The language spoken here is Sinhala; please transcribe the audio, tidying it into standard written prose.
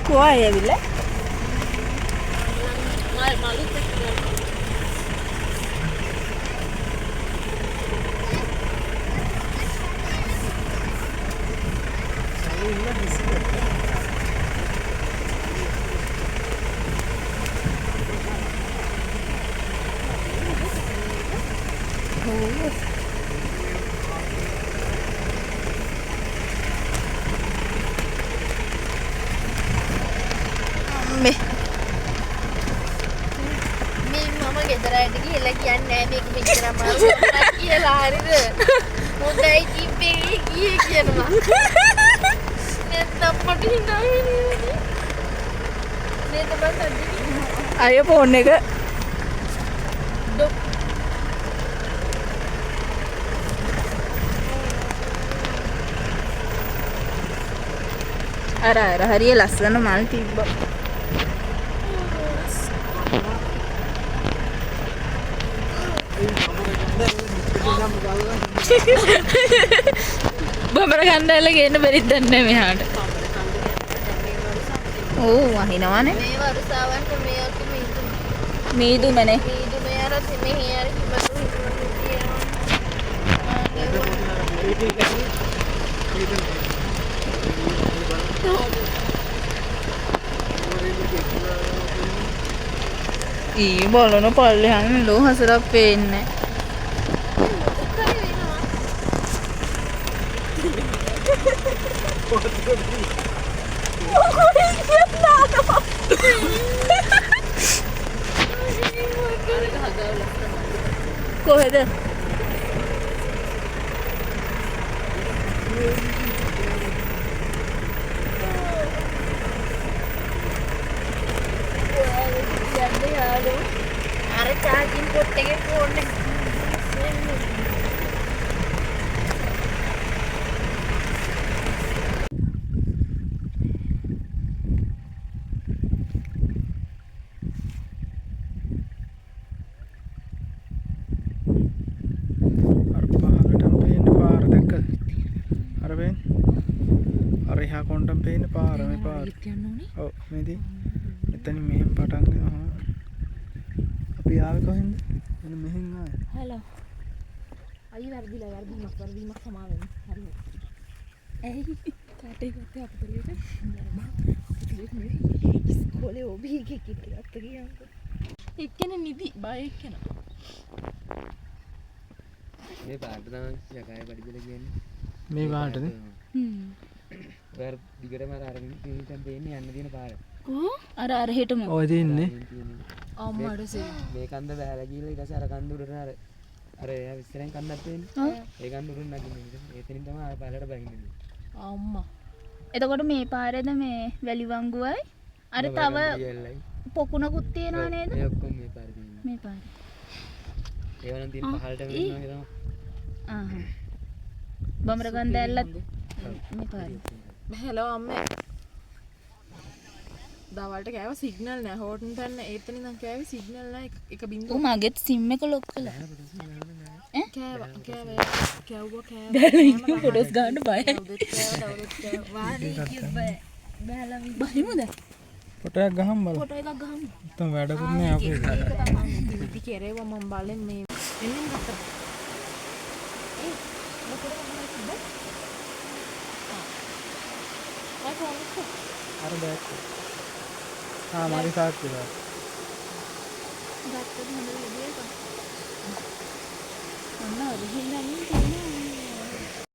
Kuah ya bila? මේ මම ගෙදරට ගිහලා කියන්නේ මේක මෙච්චර අමාරු කියලා හරිද මොකයි කිව්වේ කීයේ කියනවා නැත්නම් මට හිනාවෙන්නේ නේද බං අය ෆෝන් එක අර හරිය ලස්සන මල් තිබ්බා බඹර ගණ්ඩායල ගේන්න බැරිද දන්නේ මෙහාට. ඕ වහිනවනේ. මේ වරුසාවන්ට මේ අකි මීදුමනේ. මීදුමේ අර මෙහි අර හිමතු ඊ බලන පල්ලෙහාම ලෝ හසරක් පේන්නේ. කොහෙද? අර චාර්ජින් පොට් එකේ ෆෝන් එක කොන්ටම් පේන පාර මේ පාර. ඔව් මේදී එතන මෙහෙම පටන් ගන්නවා. අපි ආවේ කොහෙන්ද? එන්න මෙහෙන් ආවේ. හලෝ. අයි වර්ධීමක් සමා වෙන්න. හරියට. ඇයි කාටේ ගත්තේ අපතලෙට? අපතලෙට නෙවෙයි. ඉස්කෝලේ ඔබී එකේ කිට්ටුවත් ගියාම. එක්කෙන නිදි බය එක්කෙන. මේ පාට තමයි යකාය පඩිදල කියන්නේ. මේ පාටද? වැර දිගටම අර නිකන් දෙන්නේ යන්න තියෙන පාර. අර හෙටම. ඔය දෙන්නේ. අම්මඩ සේ. මේ කන්ද බෑලා ගිහලා ඊට පස්සේ අර කන්ද උඩට අර එයා ඉස්සරහින් කන්දක් තියෙන්නේ. ඒ කන්ද උඩට නගින්නේ. එතනින් තමයි ආය පාලට බහින්නේ. අම්මා. එතකොට මේ පාරේද මේ වැලිවංගුවයි අර තව පොකුණකුත් තියෙනවා නේද? ඒ ඔක්කොම මේ පාරේ තියෙනවා. මේ පාරේ. ඒවනම් තියෙන පහළට වෙනවා වගේ තමයි. ආහ්. බඹර ගන්දැල්ලත් මේ පාරේ. හලෝ අම්මේ දවල්ට කෑව සිග්නල් නෑ හෝටන් තැන්න එතන ඉඳන් කෑවේ සිග්නල් නෑ එක බින්දුව ඌ මගෙත් සිම් එක ලොක් කළා කෑවා ෆොටෝස් ගන්න බයයි වාඩි කිව්වේ බෑලා බහිමුද ෆොටෝ එකක් ගහමු බලන්න. ෆොටෝ එකක් ගහමු. නැත්තම් වැඩකුත් නෑ අපේ. ඉති කෙරේවා මම බලෙන් මේ එන්නේ නැත්තම් අර බෑක්. මගේ සාක්කු එක. ගත්තද හොඳ විදියට. අන්න ඔරිජිනල් නමින් තියෙනවා.